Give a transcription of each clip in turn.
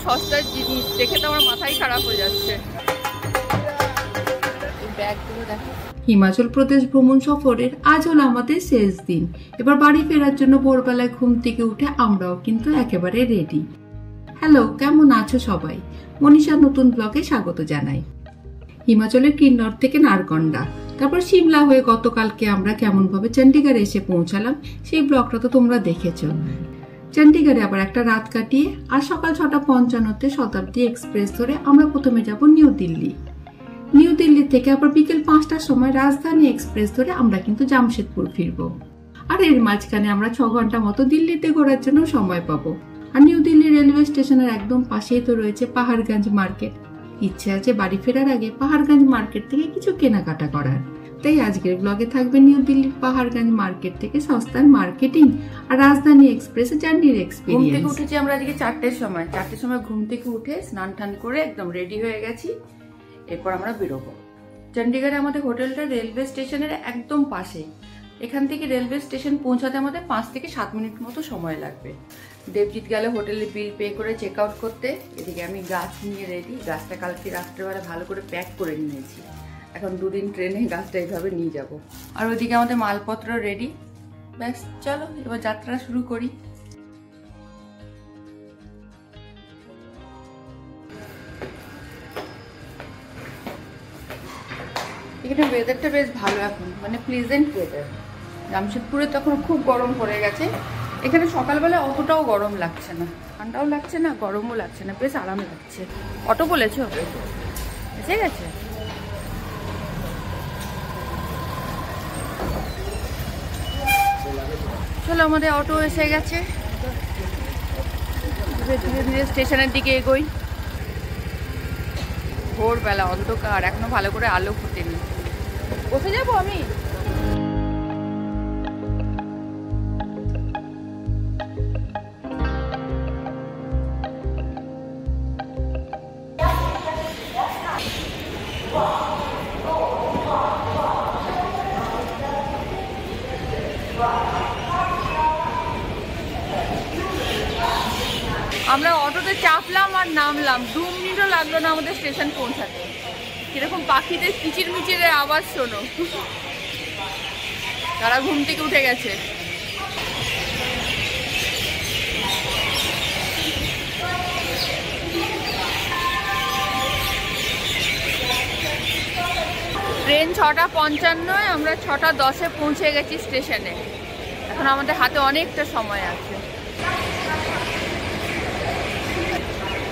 সস্তার জিনিস দেখে তো আমার মাথাই খারাপ হয়ে যাচ্ছে। ব্যাগগুলো দেখো। হিমাচল প্রদেশ ভ্রমণ সফরের আজ হলো আমাদের শেষ দিন। এবার বাড়ি ফেরার জন্য ভোরবেলায় ঘুম থেকে উঠে আমরাও কিন্তু একেবারে রেডি। হ্যালো, কেমন আছো সবাই? মনীষার নতুন ব্লগে স্বাগত জানাই। হিমাচলের কিন্নর থেকে নারকন্ডা, তারপর সিমলা হয়ে গতকালকে আমরা কেমন ভাবে চণ্ডীগড়ে এসে পৌঁছালাম সেই ব্লগটা তো তোমরা দেখেছো। চণ্ডীগড়ে আবার একটা রাত কাটিয়ে আর সকাল 6:55 শতাব্দী এক্সপ্রেস ধরে আমরা প্রথমে যাব নিউ দিল্লি। নিউ দিল্লি থেকে আবার বিকেল 5টার সময় রাজধানী এক্সপ্রেস ধরে আমরা কিন্তু জামশেদপুর ফিরবো। আর এর মাঝখানে আমরা 6 ঘন্টা মতো দিল্লিতে ঘোরার জন্য সময় পাবো। আর নিউ দিল্লি রেলওয়ে স্টেশনের একদম পাশেই তো রয়েছে পাহাড়গঞ্জ মার্কেট। ইচ্ছে আছে বাড়ি ফেরার আগে পাহাড়গঞ্জ মার্কেট থেকে কিছু কেনাকাটা করার। তাই আজকের ব্লগে থাকবে নিউ দিল্লির পাহাড়গঞ্জ মার্কেট থেকে সস্তার মার্কেটিং আর রাজধানী এক্সপ্রেস জার্নির এক্সপেরিয়েন্স। ঘুম থেকে উঠেছি আমরা আজকে 4টের সময় ঘুম থেকে উঠে স্নান টান করে একদম রেডি হয়ে গেছি। এরপর আমরা বেরোবো। চণ্ডীগড়ে আমাদের হোটেলটা রেলওয়ে স্টেশনের একদম পাশে। এখান থেকে রেলওয়ে স্টেশন পৌঁছাতে আমাদের 5 থেকে 7 মিনিট মতো সময় লাগবে। দেবজিৎ গেল হোটেলের বিল পে করে চেক আউট করতে। এদিকে আমি গাছ নিয়ে রেডি। গাছটা কালকে রাত্রেবেলা ভালো করে প্যাক করে নিয়েছি। এখন 2 দিন ট্রেনে গাছটা এইভাবে নিয়ে যাব। আর ওইদিকে আমাদের মালপত্র রেডি। ব্যাস চলো এবার যাত্রা শুরু করি। এখানে ওয়েদারটা বেশ ভালো এখন, মানে প্লেজেন্ট ওয়েদার। জামশেদপুরে তখন খুব গরম পড়ে গেছে। এখানে সকালবেলা অতটাও গরম লাগছে না, ঠান্ডাও লাগছে না, গরমও লাগছে না, বেশ আরাম লাগছে। অটো বলেছো? এসে গেছে। চলো আমাদের অটো এসে গেছে। ধীরে ধীরে স্টেশনের দিকে এগোই। ভোরবেলা অন্ধকার, এখনো ভালো করে আলো ফুটেনি। বসে যাবো আমি। আমরা অটোতে চাপলাম আর নামলাম, 2 মিনিটও লাগলো না আমাদের স্টেশন পৌঁছাতে। কিরকম পাখিদের কিচির মিচিরের আওয়াজ শোনো। তারা ঘুম থেকে উঠে গেছে। ট্রেন 6:55, আমরা 6:10 পৌঁছে গেছি স্টেশনে। এখন আমাদের হাতে অনেকটা সময় আছে।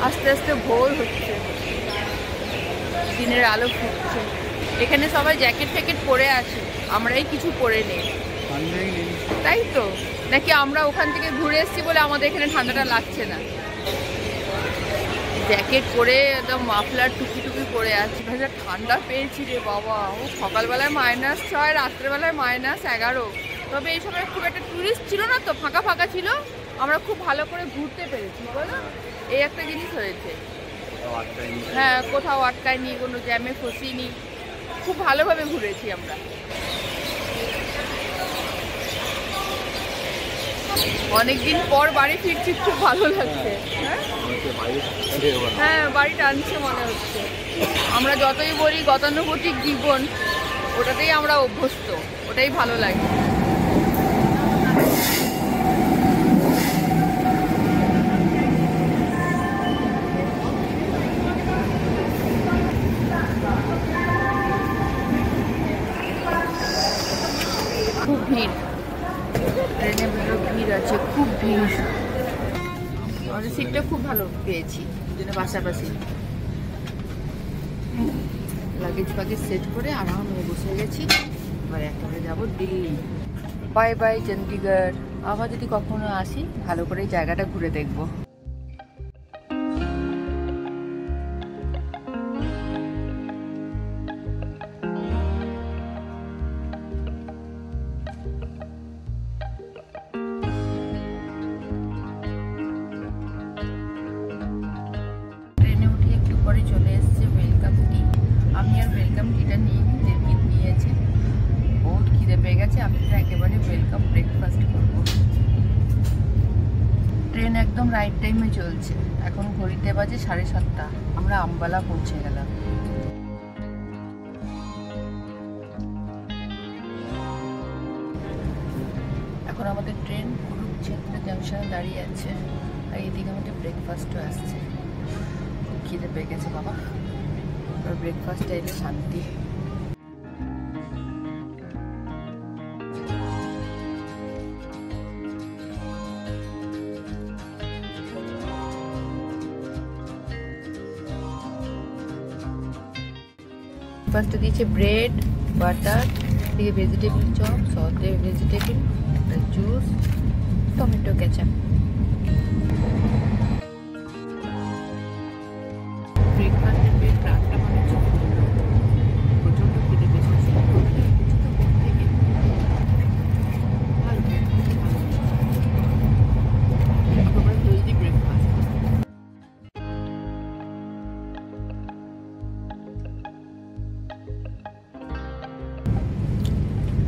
আস্তে আস্তে ভোর হচ্ছে, দিনের আলো ফুটছে। এখানে সবাই জ্যাকেট ফ্যাকেট পরে আছে, আমরাই কিছু পরে নেই। তাই তো নাকি আমরা ওখান থেকে ঘুরে এসেছি বলে আমাদের এখানে ঠান্ডাটা লাগছে না। জ্যাকেট পরে একদম মাফলার টুপি টুপি পরে আছি। ভাষা ঠান্ডা পেয়েছি রে বাবা। ও সকালবেলায় -6, রাত্রেবেলায় -11। তবে এই সময় খুব একটা টুরিস্ট ছিল না তো, ফাঁকা ফাঁকা ছিল। আমরা খুব ভালো করে ঘুরতে পেরেছি, বলো? এই একটা জিনিস হয়েছে। হ্যাঁ, কোথাও আটকায়নি, কোনো জ্যামে ফসিনি, খুব ভালোভাবে ঘুরেছি আমরা। অনেকদিন পর বাড়ি ফিরছি, খুব ভালো লাগছে। হ্যাঁ, বাড়ি টানছে মনে হচ্ছে। আমরা যতই বলি গতানুগতিক জীবন, ওটাতেই আমরা অভ্যস্ত, ওটাই ভালো লাগে। খুব ভিড়, ট্রেনে ভিড় আছে, খুব ভিড়। আমাদের সিটটা খুব ভালো পেয়েছি, জন্য পাশাপাশি লাগেজ ফাগেজ সেট করে আরামে বসে গেছি। এবার একেবারে যাবো দিল্লি। Bye bye Chandigarh. আবার যদি কখনো আসি ভালো করে জায়গাটা ঘুরে দেখবো। চলে এসছে ওয়েলকাম টি। আমি আর ওয়েলকাম টিটা নিয়ে নিয়েছে। বহুত খিদে পেয়ে গেছে, আমি একেবারে ওয়েলকাম ব্রেকফাস্ট করবো। ট্রেন একদম রাইট টাইমে চলছে। এখন ঘড়িতে বাজে 7:30। আমরা আম্বালা পৌঁছে গেলাম। এখন আমাদের ট্রেন কুরুক্ষেত্র জাংশনে দাঁড়িয়ে আছে, আর এইদিকে আমাদের ব্রেকফাস্টও আসছে। খুব খিদে পেয়ে গেছে বাবা, আর ব্রেকফাস্টটা এলে শান্তি। ব্রেকফাস্টে দিয়েছে ব্রেড, বাটার, দিকে ভেজিটেবল চপ, সসে ভেজিটেবল, একটা জুস, টমেটো কেচাপ। ব্রেকফাস্টের পেট রাতটা মানে প্রচন্ড খেতে পেয়েছে। Healthy breakfast.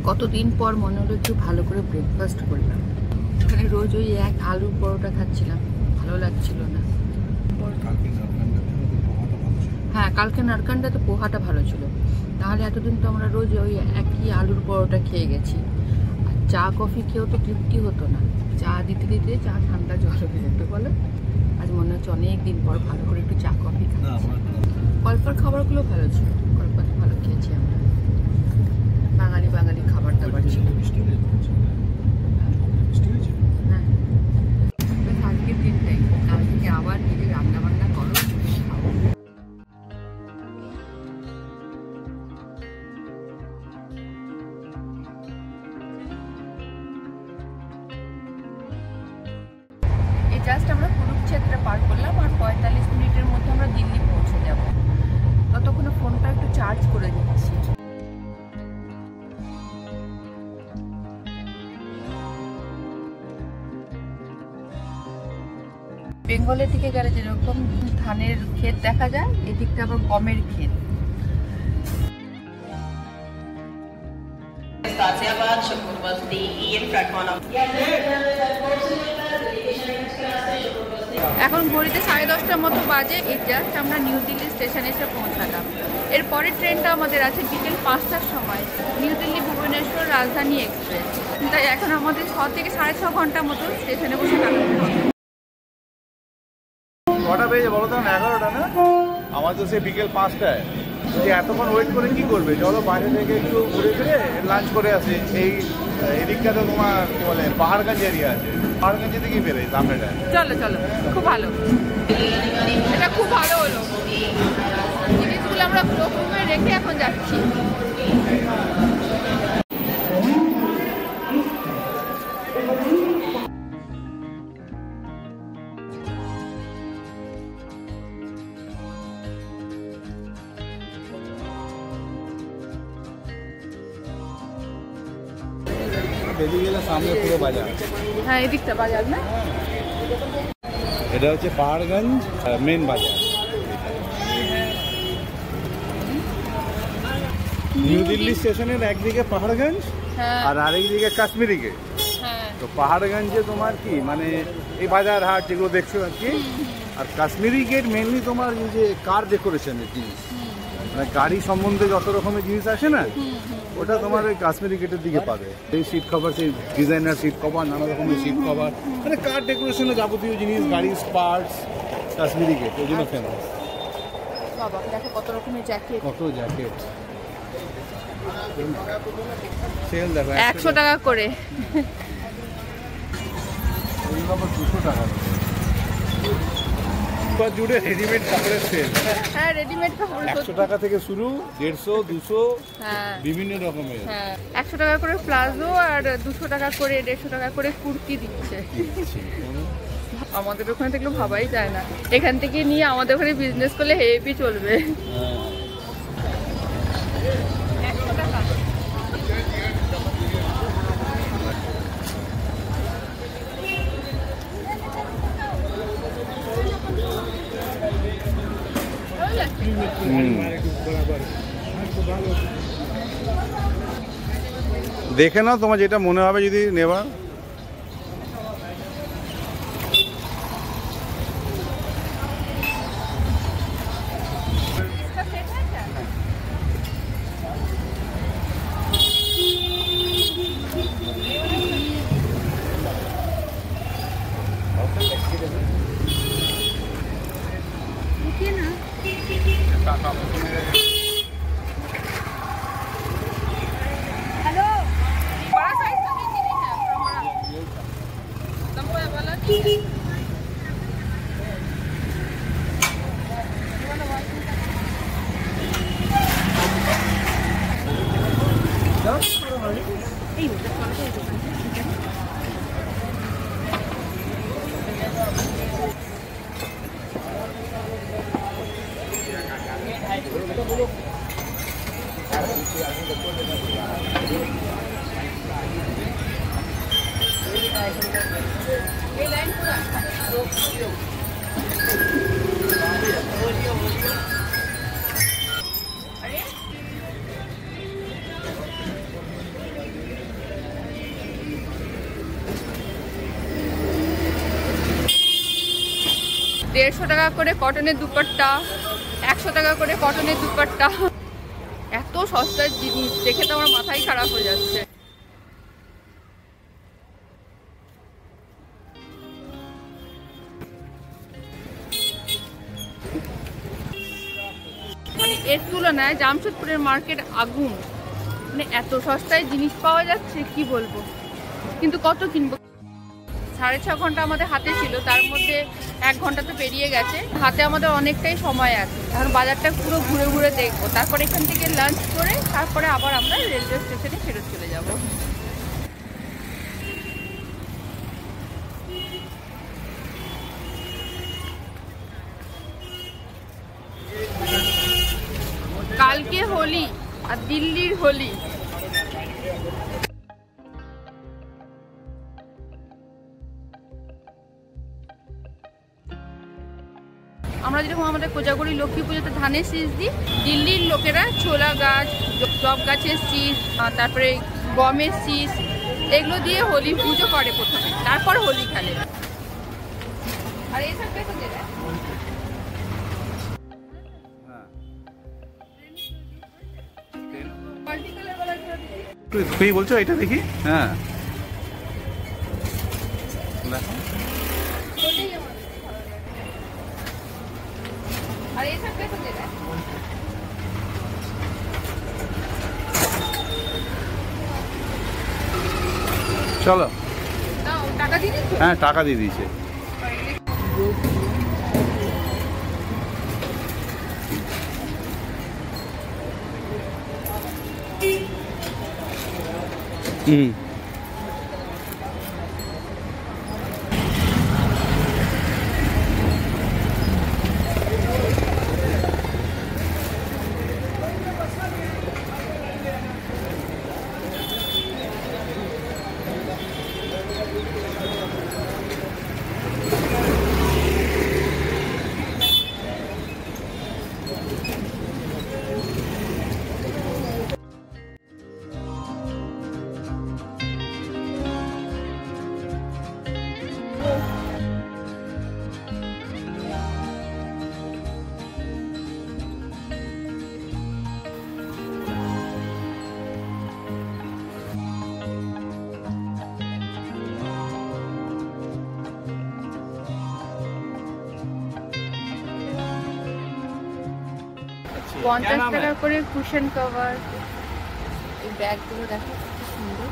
কতদিন পর মনে হলো একটু ভালো করে ব্রেকফাস্ট করলাম। এখানে রোজ ওই এক আলুর পরোটা খাচ্ছিলাম, ভালো লাগছিল না। হ্যাঁ, কালকে নারকানটাতে পোহাটা ভালো ছিল, নাহলে এতদিন তো আমরা রোজ ওই একই আলুর পরোটা খেয়ে গেছি। আর চা কফি খেয়েও তো তৃপ্তি হতো না, চা দিতে দিতে চা ঠান্ডা জল হয়ে যেত বলো। আজ মনে হচ্ছে অনেক দিন পর ভালো করে একটু চা কফি খাচ্ছি। কল্পার খাবারগুলো ভালো ছিল, কল্পাতে ভালো খেয়েছি আমরা। বাঙালি বাঙালি খাবার দাবার ছিল। হ্যাঁ, আজকের দিনটাই, কাল থেকে আবার নিজে রান্না বান্না করো, খাও। এই জাস্ট আমরা কুরুক্ষেত্র পার করলাম, আর 45 মিনিটের মধ্যে আমরা দিল্লি পৌঁছে যাব। ততক্ষণে ফোনটা একটু চার্জ করে দিচ্ছি। বেঙ্গলের দিকে গেলে যেরকম ধানের ক্ষেত দেখা যায়, এদিকটা আবার গমের ক্ষেত। এখন ঘড়িতে 10:30টার মতো বাজে। এই জাস্ট আমরা নিউ দিল্লি স্টেশনে এসে পৌঁছালাম। এরপরের ট্রেনটা আমাদের আছে বিকেল 5টার সময়, নিউ দিল্লি ভুবনেশ্বর রাজধানী এক্সপ্রেস। তাই এখন আমাদের 6 থেকে 6.5 ঘন্টার মতো স্টেশনে বসে কাটাতে হবে। কটা বেজে বলো তো? 11টা না? আমার তো সে বিকেল 5টায়। যে এতক্ষণ ওয়েট করে কি করবে? চলো বাইরে থেকে একটু ঘুরে ফিরে লাঞ্চ করে আসি। এই এদিকটা তো তোমার কি বলে পাহাড়গঞ্জ এরিয়া আছে, পাহাড়গঞ্জে থেকেই বেরোই সামনেটা। চলো চলো, খুব ভালো, এটা খুব ভালো হলো। জিনিসগুলো আমরা রুমে রেখে এখন যাচ্ছি। বেরিয়ে গেলে সামনে পুরো বাজার। হ্যাঁ, এদিকটা বাজার না? এটা হচ্ছে পাহাড়গঞ্জ মেন বাজার। নিউ দিল্লি স্টেশনের একদিকে পাহাড়গঞ্জ আর আরেকদিকে কাশ্মীরি গেট। তো পাহাড়গঞ্জে তোমার কি মানে এই বাজার হাট যেগুলো দেখছো আর কি, আর কাশ্মীরি গেট মেনলি তোমার এই যে কার ডেকোরেশনের জিনিস, মানে গাড়ি সম্বন্ধে যত রকমের জিনিস আসে না, ওটা তোমার ওই কাশ্মীরি গেটের দিকে পাবে। এই সিট কভার, সেই ডিজাইনার সিট কভার, নানা রকমের সিট কভার, মানে কার ডেকোরেশনের যাবতীয় জিনিস, গাড়ির পার্টস, কাশ্মীরি গেট ওই জন্য ফেমাস। বাবা দেখো কত রকমের জ্যাকেট, কত জ্যাকেট। সেল দেখো 100 টাকা করে, 200 টাকা জুড়ে রেডিমেড কাপড়ের সেল। হ্যাঁ, রেডিমেড কাপড় 100 টাকা থেকে শুরু, 150, 200, বিভিন্ন রকমের। হ্যাঁ, 100 টাকা করে প্লাজো আর 200 টাকা করে, 150 টাকা করে কুর্তি দিচ্ছে। আমাদের ওখানে থেকে ভাবাই যায় না, এখান থেকে নিয়ে আমাদের ওখানে বিজনেস করলে হেভি চলবে। দেখে নাও তোমার যেটা মনে হবে যদি নেবা। দেড়শো টাকা করে কটনের দুপাট্টা, 100 টাকা করে কটনের দুপাট্টা। এত সস্তার জিনিস দেখে তো আমার মাথাই খারাপ হয়ে যাচ্ছে। মানে এর তুলনায় জামশেদপুরের মার্কেট আগুন। মানে এত সস্তায় জিনিস পাওয়া যাচ্ছে কি বলবো, কিন্তু কত কিনবো। 6.5 ঘন্টা আমাদের হাতে ছিল, তার মধ্যে 1 ঘন্টা তো পেরিয়ে গেছে। হাতে আমাদের অনেকটাই সময় আছে, এখন বাজারটা পুরো ঘুরে ঘুরে দেখবো। তারপরে এখান থেকে লাঞ্চ করে তারপরে আবার আমরা রেলওয়ে স্টেশনে ফেরত চলে যাব। কালকে হোলি আর দিল্লির হোলি। আমরা যেরকম আমাদের কোজাগরি লক্ষ্মী পুজোতে ধানের শীষ দিই, দিল্লির লোকেরা ছোলা গাছ, জব গাছের শীষ, তারপরে গমের শীষ, এগুলো দিয়ে হোলি পুজো করে প্রথমে, তারপর হোলি খেলে। আর এই সব পেতো যেটা তুই বলছো এটা দেখি। হ্যাঁ আর এই সব পেতো যেটা চলো। টাকা দিয়ে দিচ্ছ? হ্যাঁ টাকা দিয়ে দিয়েছে। পঞ্চাশ টাকা করে কুশন কভার। এই ব্যাগগুলো দেখো কি সুন্দর।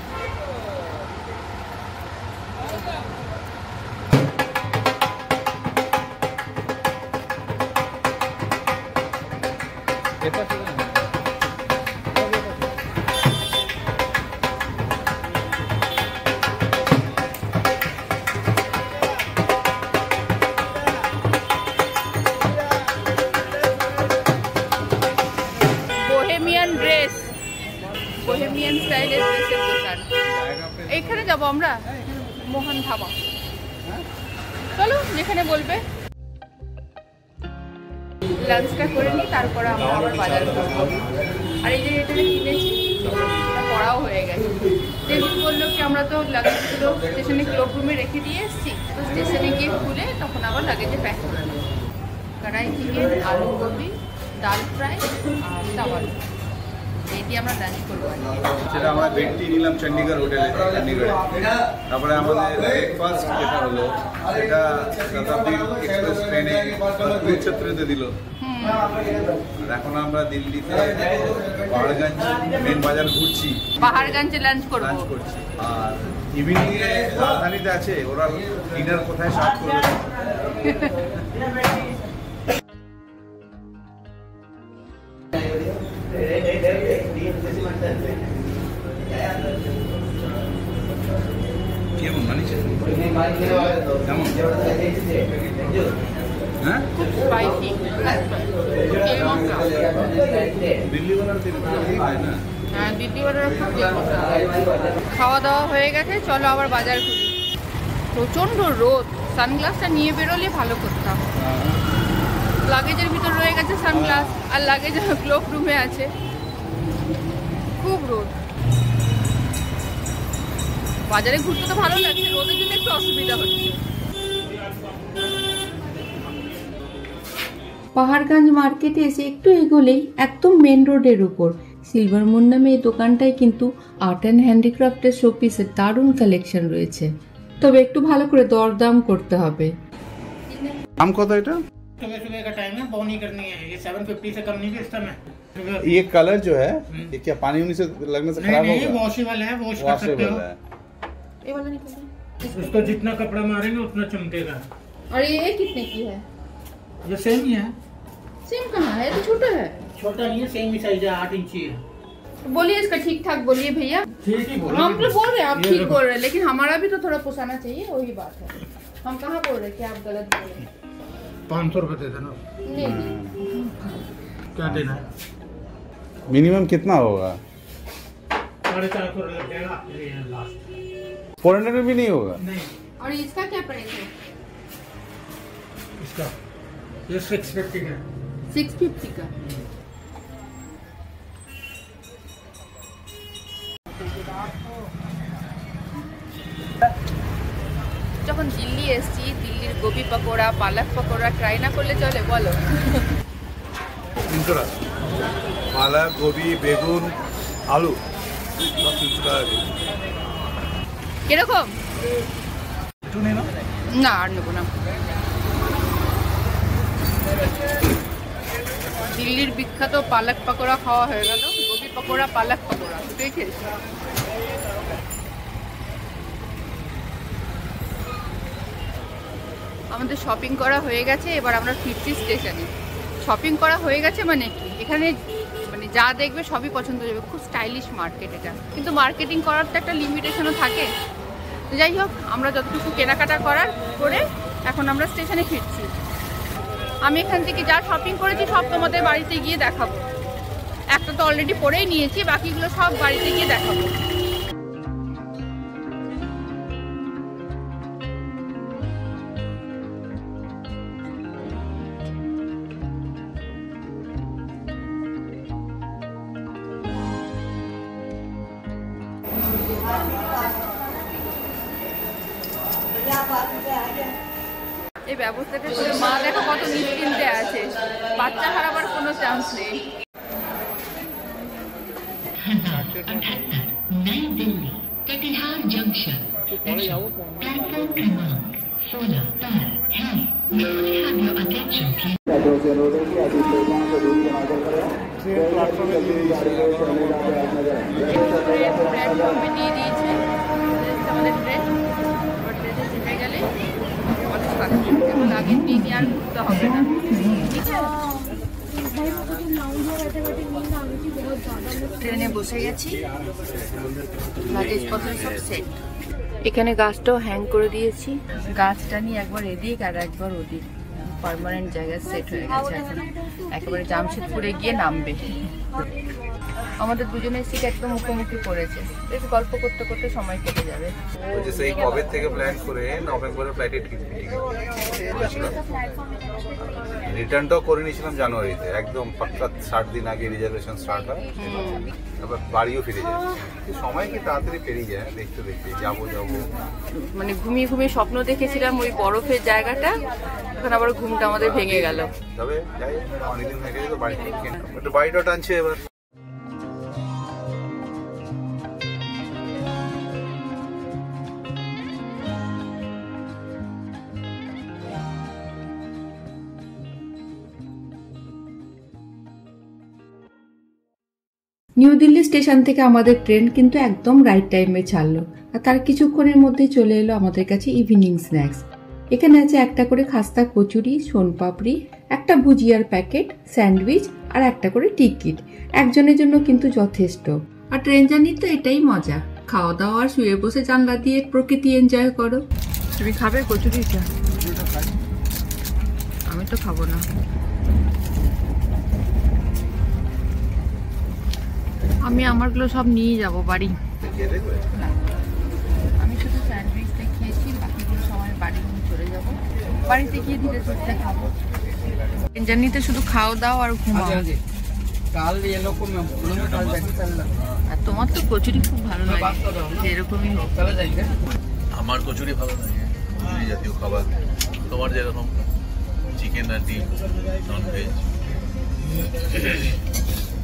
बोहेमियन स्टाइलेর ড্রেসের দোকান। এইখানে যাব আমরা, মোহন ধাবা। চলো যেখানে বলবে। লাঞ্চটা করে নিই, তারপরে আমরা আবার বাজার করবো। আর এই যে এটা কিনেছি এটা পড়াও হয়ে গেছে। দেখুন বললো কি আমরা তো লাগেজগুলো স্টেশনে ক্লোক রুমে রেখে দিয়ে এসেছি, তো স্টেশনে গিয়ে খুলে তখন আবার লাগেজে প্যাক করে নেবো। কড়াই চিকেন, আলু গোবি, ডাল ফ্রাই আর চাওয়াল, এটি আমরা লাঞ্চ করবো। সেটা আমরা বেড টি নিলাম চণ্ডীগড় হোটেলে, চণ্ডীগড়ে। তারপরে আমাদের ব্রেকফাস্ট যেটা হলো সেটা শতাব্দী এক্সপ্রেস ট্রেনে কুরুক্ষেত্রতে দিল, এখন আমরা দিল্লিতে পাহাড়গঞ্জ মেন বাজার ঘুরছি, পাহাড়গঞ্জে লাঞ্চ করছি। আর ইভিনিং এ রাজধানীতে আছে, ওরা ডিনার কোথায় সার্ভ করবে। কেমন মানিছে? কেমন? হ্যাঁ, খাওয়া দাওয়া হয়ে গেছে, চলো আবার বাজার ঘুরি। প্রচন্ড রোদ, সানগ্লাসটা নিয়ে বেরোলে ভালো করতাম। লাগেজের ভিতর রয়ে গেছে সানগ্লাস, আর লাগেজ ক্লোক রুমে আছে। খুব রোদ। বাজারে ঘুরতে তো ভালো লাগছে, রোদের জন্য একটু অসুবিধা হচ্ছে। পাহাড়গঞ্জ মার্কেটে এসে একটু এগোলেই একদম মেন রোডের উপর সিলভার মুন নামে এই দোকানটায় কিন্তু আর্ট অ্যান্ড হ্যান্ডিক্রাফটের শোপিসের দারুণ কালেকশন রয়েছে, তবে একটু ভালো করে দরদাম করতে হবে। দাম কত এটা? सुबह सुबह का टाइम है, बोनी करनी है, ये 750 से कम नहीं बेचता मैं। ये कलर जो है ये क्या पानी उनी से लगने से खराब होगा? नहीं, वॉशेबल है, वॉश कर सकते हो। ये वाला निकल गया। उसको जितना कपड़ा मारेंगे उतना चमकेगा। और ये कितने की है? ये सेम ही है। सेम कहाँ है? तो छोटा है। छोटा नहीं है, सेम ही साइज है, 8 इंची है। बोलिए इसका ठीक ठाक बोलिए भैया। ठीक ही बोल हम तो बोल रहे हैं, आप ठीक बोल रहे हैं, लेकिन हमारा भी तो थोड़ा पोसाना चाहिए, वही बात है। हम कहाँ बोल रहे हैं कि आप गलत बोल रहे हैं। 500 रुपए दे देना। नहीं, क्या देना है? मिनिमम कितना होगा? 450 लग जाएगा लास्ट। 400 में भी नहीं होगा? नहीं। और इसका क्या प्राइस है? इसका ये 650 का। 650 का। যখন দিল্লি এসেছি, দিল্লির গোবি পকোড়া, পালক পকোড়া ট্রাই না করলে চলে বলো? পালক, গোবি, বেগুন, আলু সব 300 টাকা। কিরকম? একটু নেই না, আর নেবো না। দিল্লির বিখ্যাত পালক পকোড়া খাওয়া হয়ে গেল, গোবি পকোড়া, পালক পকোড়া দুটোই খেয়েছি। আমাদের শপিং করা হয়ে গেছে, এবার আমরা ফিরছি স্টেশনে। শপিং করা হয়ে গেছে মানে কি, এখানে মানে যা দেখবে সবই পছন্দ হয়ে যাবে। খুব স্টাইলিশ মার্কেট এটা, কিন্তু মার্কেটিং করার তো একটা লিমিটেশনও থাকে। তো যাই হোক, আমরা যতটুকু কেনাকাটা করে এখন আমরা স্টেশনে ফিরছি। আমি এখান থেকে যা শপিং করেছি সব তোমাদের বাড়িতে গিয়ে দেখাবো। একটা তো অলরেডি পরেই নিয়েছি, বাকিগুলো সব বাড়িতে গিয়ে দেখাবো। এই ব্যবস্থাটা করে মা দেখো কত নিশ্চিন্তে আছে, বাচ্চা হারাবার কোনো চান্স নেই। नई दिल्ली कटिहार जंक्शन प्लेटफॉर्म क्रमांक 16 पर है। May I have your attention please? Platform पे নিয়ে দিয়েছে আমাদের ট্রেন। এবার ট্রেনে চেপে গেলে আমাদের সাথে লাগেজ নিয়ে আর ঘুরতে হবে না, ঠিক আছে? ট্রেনে বসে গেছি, লাগেজপত্র সব সেট। এখানে গাছটাও হ্যাং করে দিয়েছি, গাছটা নিয়ে একবার এদিক আর একবার ওদিক, পার্মানেন্ট জায়গায় সেট হয়ে গেছে। এখন একেবারে জামশেদপুরে গিয়ে নামবে। আমাদের দুজনের সিট একদম মুখোমুখি পড়েছে, বেশ গল্প করতে করতে সময় কেটে যাবে। সেই কবে থেকে প্ল্যান করে নভেম্বরে ফ্লাইটে টিকিট রিটার্নটাও করে নিয়েছিলাম জানুয়ারিতে, একদম পাক্কা 60 দিন আগে রিজার্ভেশন স্টার্ট হয়। এবার বাড়িও ফিরে যাচ্ছে, সময় কি তাড়াতাড়ি পেরিয়ে যায় দেখতে দেখতে। যাবো মানে ঘুমিয়ে ঘুমিয়ে স্বপ্ন দেখেছিলাম ওই বরফের জায়গাটা, এখন আবার ঘুমটা আমাদের ভেঙে গেল। তবে যাই, অনেকদিন হয়ে গেছে তো বাড়ি থেকে, একটু বাড়িটাও টানছে এবার। নিউ দিল্লি স্টেশন থেকে আমাদের ট্রেন কিন্তু একদম রাইট টাইমে ছাড়লো, আর তার কিছুক্ষণের মধ্যেই চলে এলো আমাদের কাছে ইভিনিং স্ন্যাক্স। এখানে আছে একটা করে খাস্তা কচুরি, সোনপাপড়ি, একটা ভুজিয়ার প্যাকেট, স্যান্ডউইচ আর একটা করে টিকিট। একজনের জন্য কিন্তু যথেষ্ট। আর ট্রেন জার্নি তো এটাই মজা, খাওয়া দাওয়া আর শুয়ে বসে জানলা দিয়ে প্রকৃতি এনজয় করো। তুমি খাবে কচুরিটা? আমি তো খাবো না। আমি আমারগুলো সব নিয়ে যাব বাড়ি। আমি শুধু স্যান্ডউইচটা খেয়েছি, বাকিগুলো সবাই বাড়ি নিয়ে চলে যাবো। বাড়িতে গিয়ে ধীরে ধীরে খাবো। জার্নিতে শুধু খাও দাও আর ঘুমাও। আর তোমার তো কচুরি খুব ভালো লাগে, যেরকমই হোক। আমার কচুরি ভালো লাগে, কচুরি জাতীয় খাবার। তোমার যেরকম চিকেন আর ডিম, ননভেজ।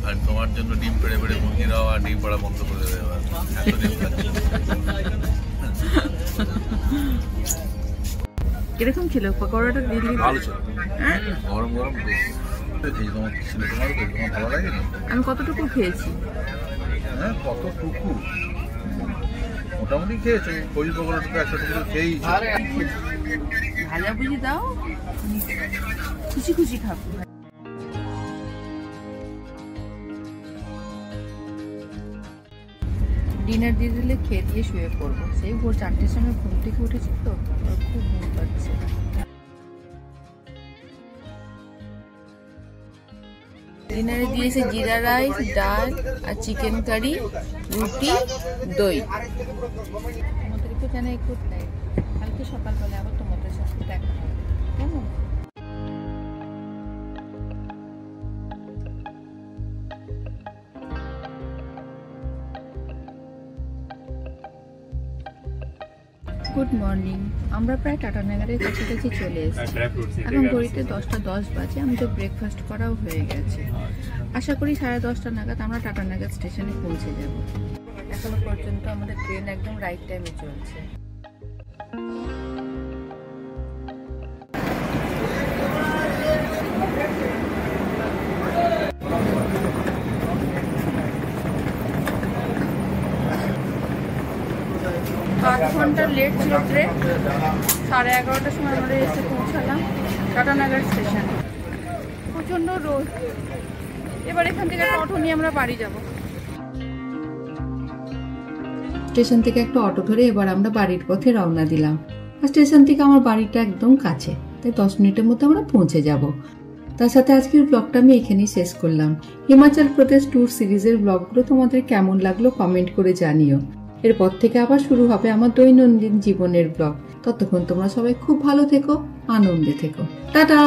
আর তোমার জন্য ডিম পেড়ে পেড়ে মুরগিরাও আর ডিম পাড়া বন্ধ করে দেবে। এত ডিম খাচ্ছি। কিরকম ছিল পকোড়াটা? দিল্লি ভালো ছিল, গরম গরম তোমার ছিল। তোমার ভালো লাগে? আমি কতটুকু খেয়েছি? হ্যাঁ, কতটুকু মোটামুটি খেয়েছো। ওই পকোড়াটা তো একটা টুকু খেয়েই। ভাজা ভুজি দাও, খুশি খুশি খাবো। ডিনার দিয়ে দিলে খেয়ে দিয়ে শুয়ে পড়বো। সেই ভোর 4টের সময় ঘুম থেকে উঠেছি তো, খুব ঘুম পাচ্ছে। ডিনারে দিয়েছে জিরা রাইস, ডাল আর চিকেন কারি, রুটি, দই। তোমাদেরকে যেন একটু দেয়, কালকে সকালবেলা আবার তোমাদের সাথে দেখা হবে, কেমন? Good morning. আমরা প্রায় টাটানগরের কাছাকাছি চলে এসেছি। এখন ঘড়িতে 10টা 10 বাজে। আমাদের ব্রেকফাস্ট করাও হয়ে গেছে। আশা করি 10:30 নাগাদ আমরা টাটানগর স্টেশনে পৌঁছে যাব। এখনো পর্যন্ত আমাদের ট্রেন একদম রাইট টাইমে চলছে। আধ ঘন্টা লেট ছিল ট্রেন। 11:30টার সময় আমরা এসে পৌঁছালাম টাটানগর স্টেশনে। প্রচণ্ড রোদ। এবার এখান থেকে একটা অটো নিয়ে আমরা বাড়ি যাব। স্টেশন থেকে একটা অটো ধরে এবার আমরা বাড়ির পথে রওনা দিলাম। আর স্টেশন থেকে আমার বাড়িটা একদম কাছে, তাই 10 মিনিটের মধ্যে আমরা পৌঁছে যাব। তার সাথে আজকের ব্লগটা আমি এখানেই শেষ করলাম। হিমাচল প্রদেশ ট্যুর সিরিজের ব্লগগুলো তোমাদের কেমন লাগলো কমেন্ট করে জানিও। এরপর থেকে আবার শুরু হবে আমার দৈনন্দিন জীবনের ব্লগ। ততক্ষণ তোমরা সবাই খুব ভালো থেকো, আনন্দে থেকো। টাটা।